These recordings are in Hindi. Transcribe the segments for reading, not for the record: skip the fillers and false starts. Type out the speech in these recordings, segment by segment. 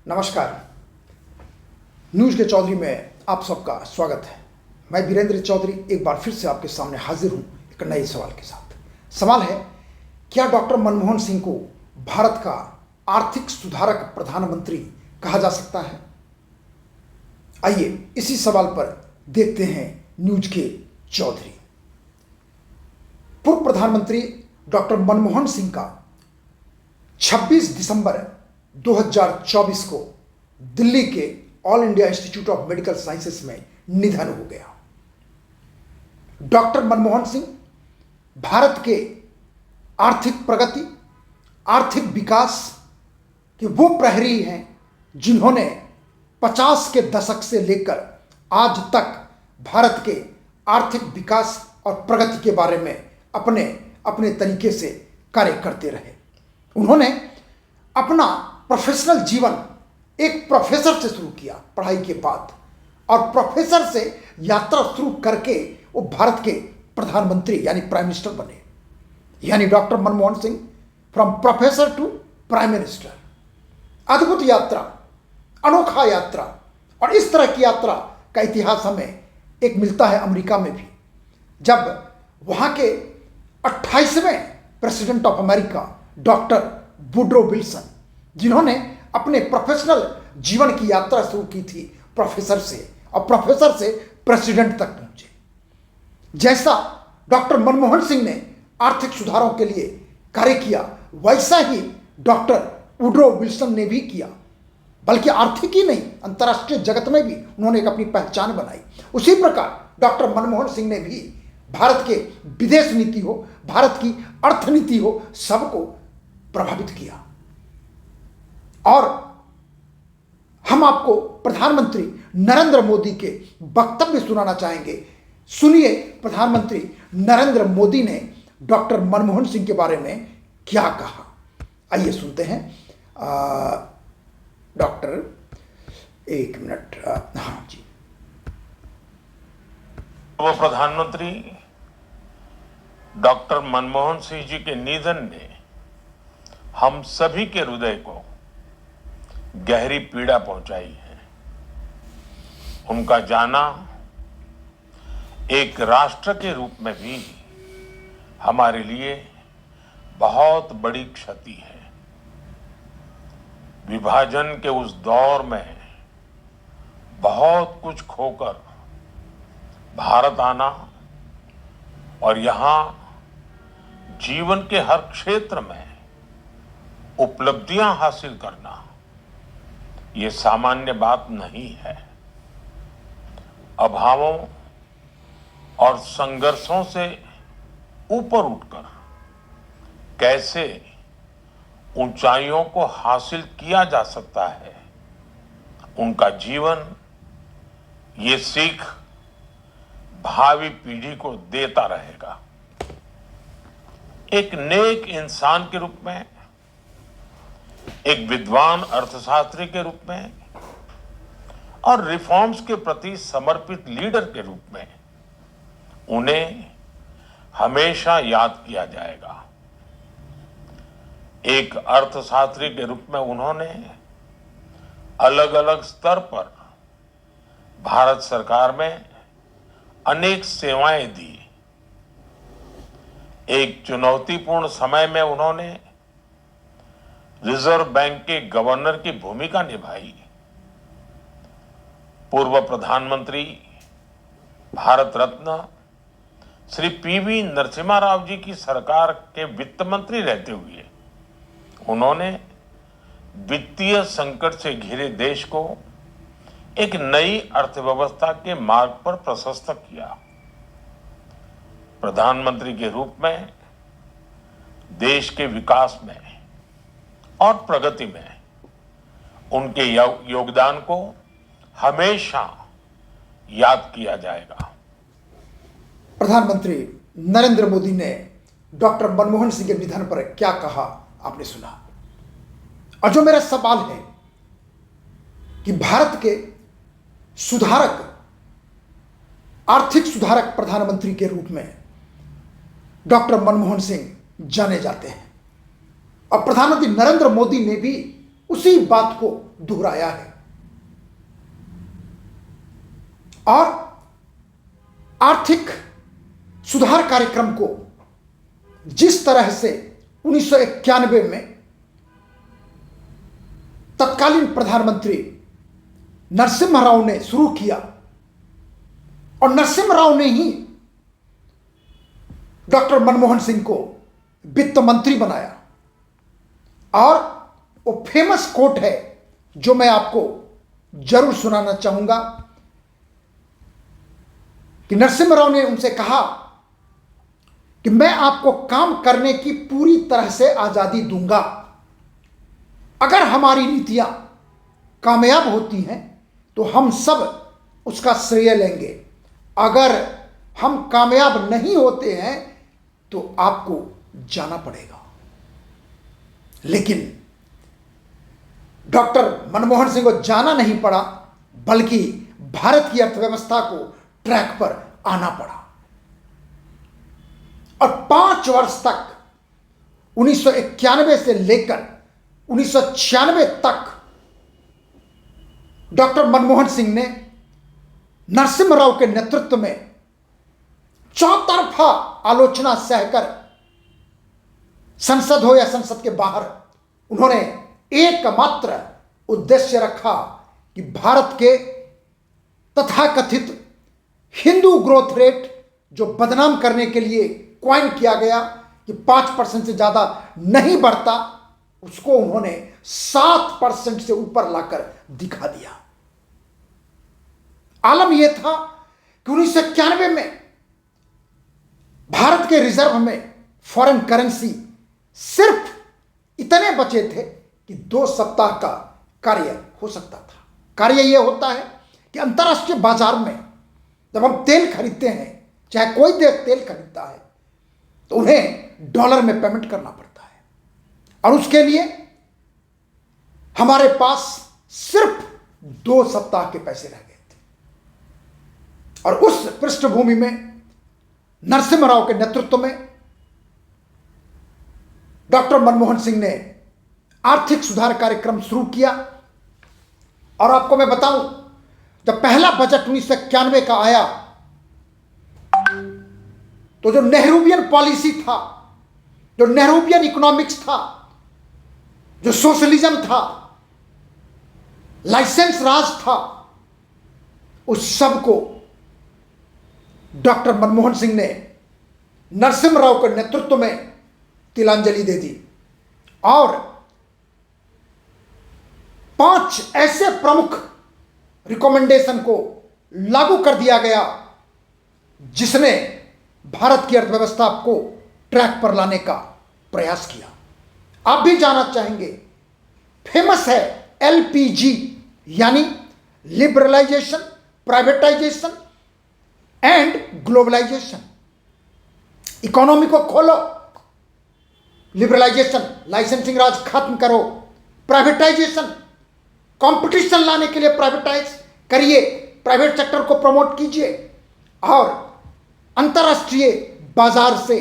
नमस्कार। न्यूज के चौधरी में आप सबका स्वागत है। मैं वीरेंद्र चौधरी एक बार फिर से आपके सामने हाजिर हूं एक नए सवाल के साथ। सवाल है, क्या डॉक्टर मनमोहन सिंह को भारत का आर्थिक सुधारक प्रधानमंत्री कहा जा सकता है? आइए इसी सवाल पर देखते हैं न्यूज के चौधरी। पूर्व प्रधानमंत्री डॉक्टर मनमोहन सिंह का 26 दिसंबर 2024 को दिल्ली के all India institute of medical sciences में निधन हो गया। डॉक्टर मनमोहन सिंह भारत के आर्थिक प्रगति, आर्थिक विकास के वो प्रहरी हैं जिन्होंने 50 के दशक से लेकर आज तक भारत के आर्थिक विकास और प्रगति के बारे में अपने अपने तरीके से कार्य करते रहे। उन्होंने अपना प्रोफेशनल जीवन एक प्रोफेसर से शुरू किया पढ़ाई के बाद, और प्रोफेसर से यात्रा शुरू करके वो भारत के प्रधानमंत्री यानी प्राइम मिनिस्टर बने। यानी doctor Manmohan Singh from professor to prime minister. अद्भुत यात्रा, अनोखा यात्रा। और इस तरह की यात्रा का इतिहास हमें एक मिलता है अमेरिका में भी, जब वहाँ के 28वें president of America doctor Woodrow Wilson, जिन्होंने अपने प्रोफेशनल जीवन की यात्रा शुरू की थी प्रोफेसर से, और प्रोफेसर से प्रेसिडेंट तक पहुंचे। जैसा डॉक्टर मनमोहन सिंह ने आर्थिक सुधारों के लिए कार्य किया, वैसा ही डॉक्टर वुड्रो विल्सन ने भी किया। बल्कि आर्थिक ही नहीं, अंतर्राष्ट्रीय जगत में भी उन्होंने एक अपनी पहचान बनाई। उसी प्रकार डॉक्टर मनमोहन सिंह ने भी भारत के विदेश नीति हो, भारत की अर्थनीति हो, सबको प्रभावित किया। और हम आपको प्रधानमंत्री नरेंद्र मोदी के वक्तव्य सुनाना चाहेंगे। सुनिए प्रधानमंत्री नरेंद्र मोदी ने डॉक्टर मनमोहन सिंह के बारे में क्या कहा। आइए सुनते हैं। डॉक्टर एक मिनट। हाँ जी। वो प्रधानमंत्री डॉक्टर मनमोहन सिंह जी के निधन ने हम सभी के हृदय को गहरी पीड़ा पहुंचाई है। उनका जाना एक राष्ट्र के रूप में भी हमारे लिए बहुत बड़ी क्षति है। विभाजन के उस दौर में बहुत कुछ खोकर भारत आना और यहां जीवन के हर क्षेत्र में उपलब्धियां हासिल करना ये सामान्य बात नहीं है। अभावों और संघर्षों से ऊपर उठकर कैसे ऊंचाइयों को हासिल किया जा सकता है, उनका जीवन ये सीख भावी पीढ़ी को देता रहेगा। एक नेक इंसान के रूप में, एक विद्वान अर्थशास्त्री के रूप में और रिफॉर्म्स के प्रति समर्पित लीडर के रूप में उन्हें हमेशा याद किया जाएगा। एक अर्थशास्त्री के रूप में उन्होंने अलग अलग स्तर पर भारत सरकार में अनेक सेवाएं दी। एक चुनौतीपूर्ण समय में उन्होंने रिजर्व बैंक के गवर्नर की भूमिका निभाई। पूर्व प्रधानमंत्री भारत रत्न श्री पीवी नरसिम्हा राव जी की सरकार के वित्त मंत्री रहते हुए उन्होंने वित्तीय संकट से घिरे देश को एक नई अर्थव्यवस्था के मार्ग पर प्रशस्त किया। प्रधानमंत्री के रूप में देश के विकास में और प्रगति में उनके योगदान को हमेशा याद किया जाएगा। प्रधानमंत्री नरेंद्र मोदी ने डॉक्टर मनमोहन सिंह के निधन पर क्या कहा, आपने सुना। और जो मेरा सवाल है कि भारत के सुधारक, आर्थिक सुधारक प्रधानमंत्री के रूप में डॉक्टर मनमोहन सिंह जाने जाते हैं, और प्रधानमंत्री नरेंद्र मोदी ने भी उसी बात को दोहराया है। और आर्थिक सुधार कार्यक्रम को जिस तरह से 1991 में तत्कालीन प्रधानमंत्री नरसिम्हा राव ने शुरू किया, और नरसिम्हा राव ने ही डॉक्टर मनमोहन सिंह को वित्त मंत्री बनाया। और वो फेमस कोट है जो मैं आपको जरूर सुनाना चाहूंगा कि नरसिम्हा राव ने उनसे कहा कि मैं आपको काम करने की पूरी तरह से आजादी दूंगा। अगर हमारी नीतियां कामयाब होती हैं तो हम सब उसका श्रेय लेंगे, अगर हम कामयाब नहीं होते हैं तो आपको जाना पड़ेगा। लेकिन डॉक्टर मनमोहन सिंह को जाना नहीं पड़ा, बल्कि भारत की अर्थव्यवस्था को ट्रैक पर आना पड़ा। और 5 वर्ष तक 1991 से लेकर 1996 तक डॉक्टर मनमोहन सिंह ने नरसिम्हा राव के नेतृत्व में चौतरफा आलोचना सहकर संसद हो या संसद के बाहर उन्होंने एकमात्र उद्देश्य रखा कि भारत के तथाकथित हिंदू ग्रोथ रेट जो बदनाम करने के लिए क्वाइन किया गया कि 5% से ज्यादा नहीं बढ़ता, उसको उन्होंने 7% से ऊपर लाकर दिखा दिया। आलम यह था कि 1991 में भारत के रिजर्व में फॉरेन करेंसी सिर्फ इतने बचे थे कि 2 सप्ताह का कार्य हो सकता था। कार्य यह होता है कि अंतर्राष्ट्रीय बाजार में जब हम तेल खरीदते हैं, चाहे कोई देश तेल खरीदता है, तो उन्हें डॉलर में पेमेंट करना पड़ता है, और उसके लिए हमारे पास सिर्फ 2 सप्ताह के पैसे रह गए थे। और उस पृष्ठभूमि में नरसिम्हा राव के नेतृत्व में डॉक्टर मनमोहन सिंह ने आर्थिक सुधार कार्यक्रम शुरू किया। और आपको मैं बताऊं, जब पहला बजट 1991 का आया तो जो नेहरूवियन पॉलिसी था, जो नेहरूवियन इकोनॉमिक्स था, जो सोशलिज्म था, लाइसेंस राज था, उस सब को डॉक्टर मनमोहन सिंह ने नरसिम्हा राव के नेतृत्व में तिलांजलि दे दी। और 5 ऐसे प्रमुख रिकमेंडेशन को लागू कर दिया गया जिसने भारत की अर्थव्यवस्था को ट्रैक पर लाने का प्रयास किया। आप भी जानना चाहेंगे, फेमस है LPG, यानी liberalisation, privatisation and globalisation. Economy को खोलो, लिबरलाइजेशन, लाइसेंसिंग राज खत्म करो, प्राइवेटाइजेशन, कंपटीशन लाने के लिए प्राइवेटाइज करिए, प्राइवेट सेक्टर को प्रमोट कीजिए, और अंतर्राष्ट्रीय बाजार से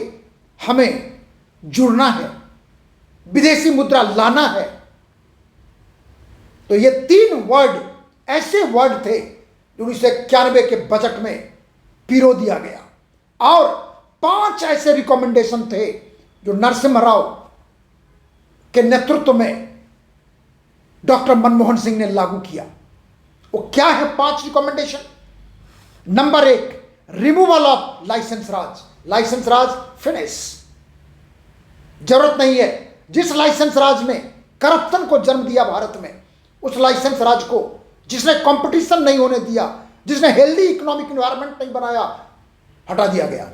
हमें जुड़ना है, विदेशी मुद्रा लाना है। तो ये 3 वर्ड ऐसे वर्ड थे जो 1991 के बजट में पिरो दिया गया। और 5 ऐसे रिकमेंडेशन थे जो नरसिम्हा राव के नेतृत्व में डॉक्टर मनमोहन सिंह ने लागू किया। वो क्या है 5 recommendation? Number 1, removal of licence Raj. Licence Raj finish, जरूरत नहीं है। जिस लाइसेंस राज ने करप्शन को जन्म दिया भारत में, उस लाइसेंस राज को, जिसने कंपटीशन नहीं होने दिया, जिसने हेल्दी इकोनॉमिक एनवायरनमेंट नहीं बनाया, हटा दिया गया।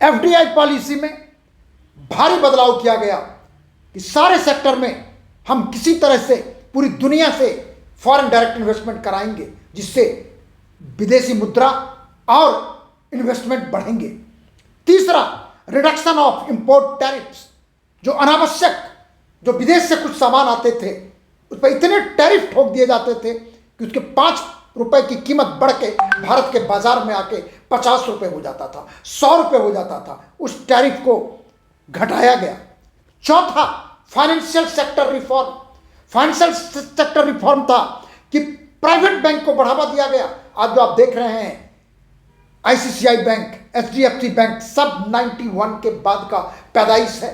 FDI पॉलिसी में भारी बदलाव किया गया कि सारे सेक्टर में हम किसी तरह से पूरी दुनिया से फॉरेन डायरेक्ट इन्वेस्टमेंट कराएंगे, जिससे विदेशी मुद्रा और इन्वेस्टमेंट बढ़ेंगे। तीसरा, रिडक्शन ऑफ इंपोर्ट टैरिफ्स। जो अनावश्यक, जो विदेश से कुछ सामान आते थे, उस पर इतने टैरिफ ठोक दिए जाते थे कि उसके 5 रुपए की कीमत बढ़ के भारत के बाजार में आके 50 रुपए हो जाता था, 100 रुपए हो जाता था। उस टैरिफ को घटाया गया। चौथा, financial sector reform. Financial sector reform था कि प्राइवेट बैंक को बढ़ावा दिया गया। आज जो आप देख रहे हैं आईसीआईसीआई बैंक, एचडीएफसी बैंक, सब 91 के बाद का पैदाइश है।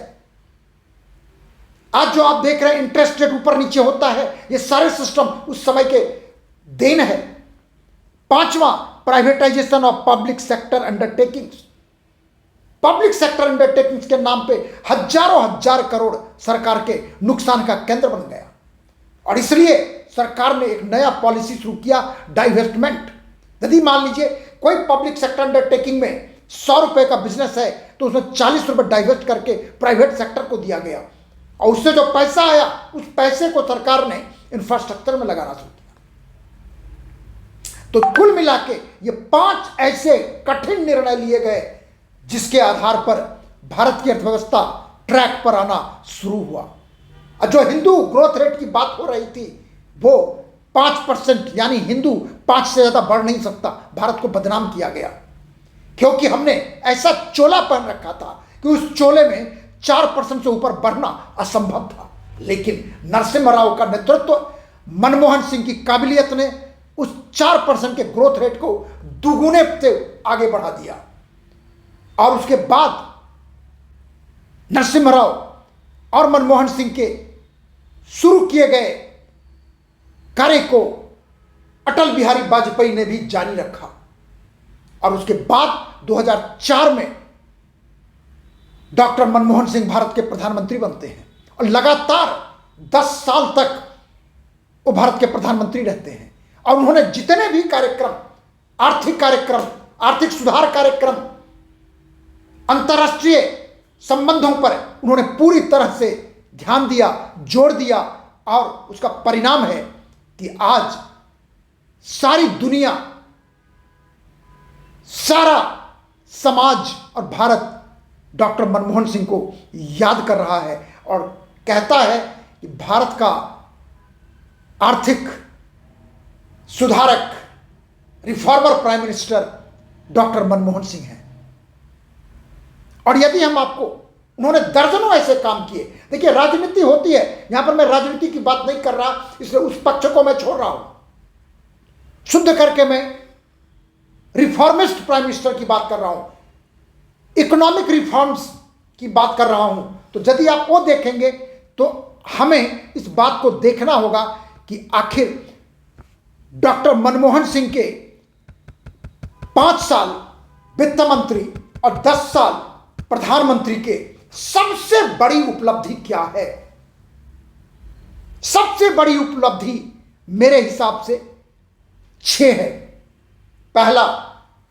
आज जो आप देख रहे हैं इंटरेस्ट रेट ऊपर नीचे होता है, ये सारे सिस्टम उस समय के देन है। पांचवा, privatisation of public sector undertakings. Public sector undertakings के नाम पे हजारों हजार करोड़ सरकार के नुकसान का केंद्र बन गया और इसलिए सरकार ने एक नया पॉलिसी शुरू किया, डाइवेस्टमेंट। यदि मान लीजिए कोई पब्लिक सेक्टर अंडरटेकिंग में 100 रुपए का बिजनेस है तो उसमें 40 रुपए डाइवेस्ट करके प्राइवेट सेक्टर को दिया गया और उससे जो पैसा आया उस पैसे को सरकार ने इंफ्रास्ट्रक्चर में लगाना शुरू किया। तो कुल मिला के ये 5 ऐसे कठिन निर्णय लिए गए जिसके आधार पर भारत की अर्थव्यवस्था ट्रैक पर आना शुरू हुआ। और जो हिंदू ग्रोथ रेट की बात हो रही थी वो 5%, यानी हिंदू 5 से ज्यादा बढ़ नहीं सकता, भारत को बदनाम किया गया क्योंकि हमने ऐसा चोला पहन रखा था कि उस चोले में 4% से ऊपर बढ़ना असंभव था। लेकिन नरसिम्हा राव का नेतृत्व, मनमोहन सिंह की काबिलियत ने उस 4% के ग्रोथ रेट को दुगुने से आगे बढ़ा दिया और उसके बाद नरसिम्हा राव और मनमोहन सिंह के शुरू किए गए कार्य को अटल बिहारी वाजपेयी ने भी जारी रखा और उसके बाद 2004 में डॉक्टर मनमोहन सिंह भारत के प्रधानमंत्री बनते हैं और लगातार 10 साल तक वो भारत के प्रधानमंत्री रहते हैं और उन्होंने जितने भी कार्यक्रम, आर्थिक सुधार कार्यक्रम, अंतर्राष्ट्रीय संबंधों पर उन्होंने पूरी तरह से ध्यान दिया, जोर दिया और उसका परिणाम है कि आज सारी दुनिया, सारा समाज और भारत डॉक्टर मनमोहन सिंह को याद कर रहा है और कहता है कि भारत का आर्थिक सुधारक, reformer prime minister doctor Manmohan Singh हैं। और यदि हम आपको, उन्होंने दर्जनों ऐसे काम किए। देखिए राजनीति होती है, यहां पर मैं राजनीति की बात नहीं कर रहा, इसलिए उस पक्ष को मैं छोड़ रहा हूं। शुद्ध करके मैं रिफॉर्मिस्ट प्राइम मिनिस्टर की बात कर रहा हूं, इकोनॉमिक रिफॉर्म्स की बात कर रहा हूं। तो यदि आप वो देखेंगे तो हमें इस बात को देखना होगा कि आखिर डॉक्टर मनमोहन सिंह के 5 साल वित्त मंत्री और 10 साल प्रधानमंत्री के सबसे बड़ी उपलब्धि क्या है। सबसे बड़ी उपलब्धि मेरे हिसाब से 6 है। पहला,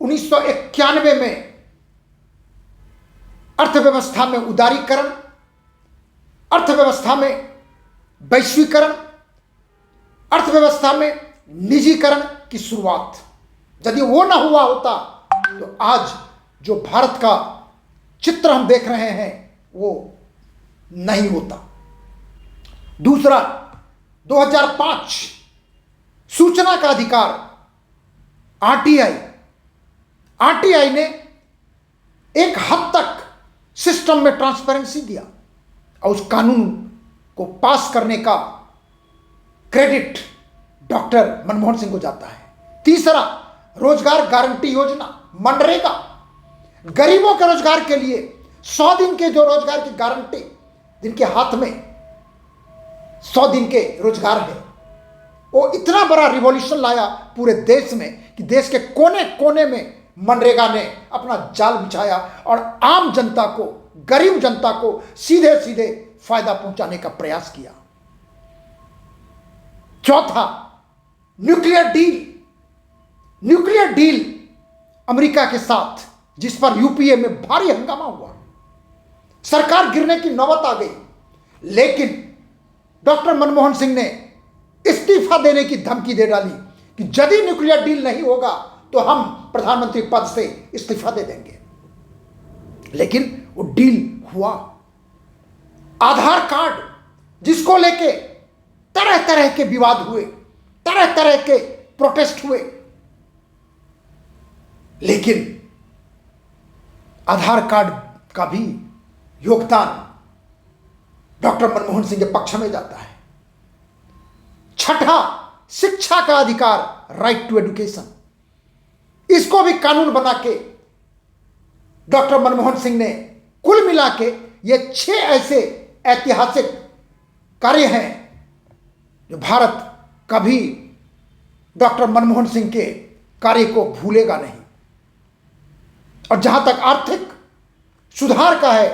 1991 में अर्थव्यवस्था में उदारीकरण, अर्थव्यवस्था में वैश्वीकरण, अर्थव्यवस्था में निजीकरण की शुरुआत। यदि वो ना हुआ होता तो आज जो भारत का चित्र हम देख रहे हैं वो नहीं होता। दूसरा, 2005 सूचना का अधिकार, आरटीआई ने एक हद तक सिस्टम में ट्रांसपेरेंसी दिया और उस कानून को पास करने का क्रेडिट डॉक्टर मनमोहन सिंह को जाता है। तीसरा, रोजगार गारंटी योजना, मनरेगा, गरीबों के रोजगार के लिए 100 दिन के जो रोजगार की गारंटी, जिनके हाथ में 100 दिन के रोजगार है, वो इतना बड़ा रिवॉल्यूशन लाया पूरे देश में कि देश के कोने कोने में मनरेगा ने अपना जाल बिछाया और आम जनता को, गरीब जनता को सीधे सीधे फायदा पहुंचाने का प्रयास किया। चौथा, न्यूक्लियर डील अमेरिका के साथ, जिस पर यूपीए में भारी हंगामा हुआ, सरकार गिरने की नौबत आ गई, लेकिन डॉक्टर मनमोहन सिंह ने इस्तीफा देने की धमकी दे डाली कि यदि न्यूक्लियर डील नहीं होगा तो हम प्रधानमंत्री पद से इस्तीफा दे देंगे। लेकिन वो डील हुआ। आधार कार्ड, जिसको लेके तरह तरह के विवाद हुए, तरह तरह के प्रोटेस्ट हुए, लेकिन आधार कार्ड का भी योगदान डॉक्टर मनमोहन सिंह के पक्ष में जाता है। छठा शिक्षा का अधिकार, राइट टू एजुकेशन, इसको भी कानून बना के डॉक्टर मनमोहन सिंह ने कुल मिला के ये 6 ऐसे ऐतिहासिक कार्य हैं जो भारत कभी डॉक्टर मनमोहन सिंह के कार्य को भूलेगा नहीं। और जहां तक आर्थिक सुधार का है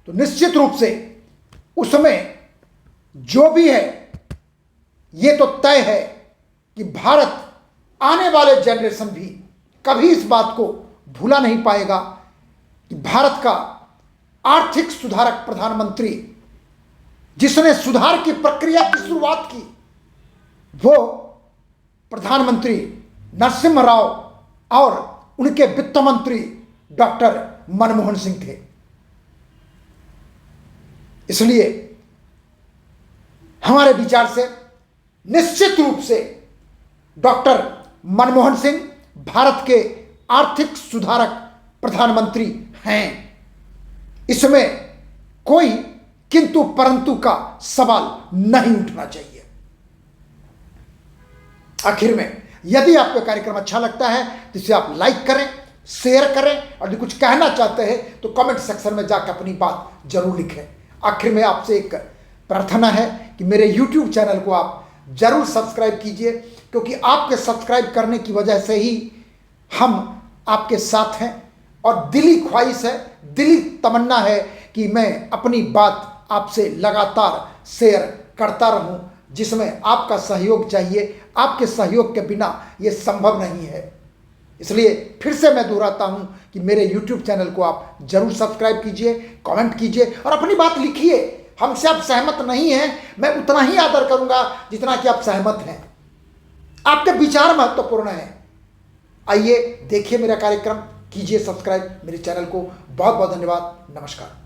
तो निश्चित रूप से उसमें जो भी है ये तो तय है कि भारत आने वाले जनरेशन भी कभी इस बात को भूला नहीं पाएगा कि भारत का आर्थिक सुधारक प्रधानमंत्री जिसने सुधार की प्रक्रिया की शुरुआत की वो प्रधानमंत्री नरसिम्हा राव और उनके वित्त मंत्री डॉक्टर मनमोहन सिंह थे। इसलिए हमारे विचार से निश्चित रूप से डॉक्टर मनमोहन सिंह भारत के आर्थिक सुधारक प्रधानमंत्री हैं। इसमें कोई किंतु परंतु का सवाल नहीं उठना चाहिए। आखिर में यदि आपको कार्यक्रम अच्छा लगता है तो इसे आप लाइक करें, शेयर करें और यदि कुछ कहना चाहते हैं तो कमेंट सेक्शन में जाकर अपनी बात जरूर लिखें। आखिर में आपसे एक प्रार्थना है कि मेरे YouTube चैनल को आप जरूर सब्सक्राइब कीजिए, क्योंकि आपके सब्सक्राइब करने की वजह से ही हम आपके साथ हैं और दिली ख्वाहिश है, दिली तमन्ना है कि मैं अपनी बात आपसे लगातार शेयर करता रहूं, जिसमें आपका सहयोग चाहिए। आपके सहयोग के बिना ये संभव नहीं है। इसलिए फिर से मैं दोहराता हूं कि मेरे YouTube चैनल को आप जरूर सब्सक्राइब कीजिए, कमेंट कीजिए और अपनी बात लिखिए। हमसे आप सहमत नहीं हैं, मैं उतना ही आदर करूंगा जितना कि आप सहमत हैं। आपके विचार महत्वपूर्ण हैं। आइए देखिए मेरा कार्यक्रम, कीजिए सब्सक्राइब मेरे चैनल को। बहुत बहुत धन्यवाद। नमस्कार।